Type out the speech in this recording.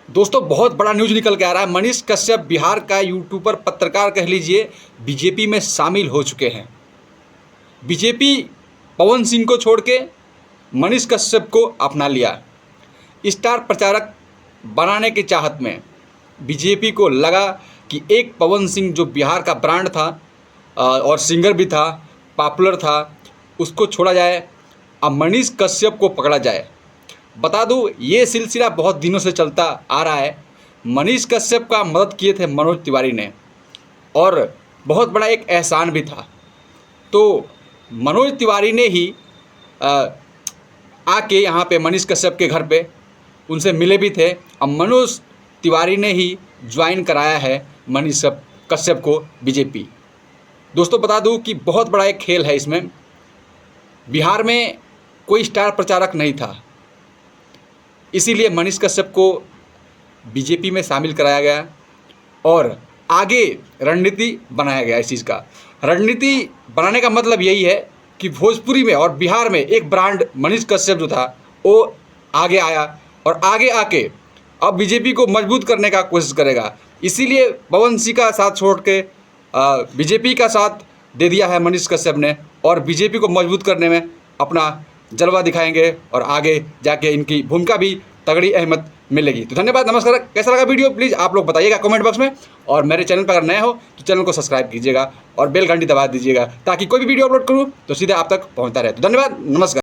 दोस्तों बहुत बड़ा न्यूज निकल के आ रहा है। मनीष कश्यप बिहार का यूट्यूबर पत्रकार कह लीजिए बीजेपी में शामिल हो चुके हैं। बीजेपी पवन सिंह को छोड़ के मनीष कश्यप को अपना लिया। स्टार प्रचारक बनाने की चाहत में बीजेपी को लगा कि एक पवन सिंह जो बिहार का ब्रांड था और सिंगर भी था, पॉपुलर था, उसको छोड़ा जाए, अब मनीष कश्यप को पकड़ा जाए। बता दूं ये सिलसिला बहुत दिनों से चलता आ रहा है। मनीष कश्यप का मदद किए थे मनोज तिवारी ने और बहुत बड़ा एक एहसान भी था। तो मनोज तिवारी ने ही आके यहाँ पे मनीष कश्यप के घर पे उनसे मिले भी थे। अब मनोज तिवारी ने ही ज्वाइन कराया है मनीष कश्यप को बीजेपी। दोस्तों बता दूं कि बहुत बड़ा एक खेल है इसमें। बिहार में कोई स्टार प्रचारक नहीं था, इसीलिए मनीष कश्यप को बीजेपी में शामिल कराया गया और आगे रणनीति बनाया गया। इस चीज़ का रणनीति बनाने का मतलब यही है कि भोजपुरी में और बिहार में एक ब्रांड मनीष कश्यप जो था वो आगे आया और आगे आके अब बीजेपी को मजबूत करने का कोशिश करेगा। इसीलिए पवन सिंह का साथ छोड़ के बीजेपी का साथ दे दिया है मनीष कश्यप ने और बीजेपी को मजबूत करने में अपना जलवा दिखाएंगे और आगे जाके इनकी भूमिका भी तगड़ी अहमियत मिलेगी। तो धन्यवाद, नमस्कार। कैसा लगा वीडियो प्लीज़ आप लोग बताइएगा कमेंट बॉक्स में, और मेरे चैनल पर अगर नए हो तो चैनल को सब्सक्राइब कीजिएगा और बेल घंटी दबा दीजिएगा ताकि कोई भी वीडियो अपलोड करूँ तो सीधे आप तक पहुँचता रहे। तो धन्यवाद, नमस्कार।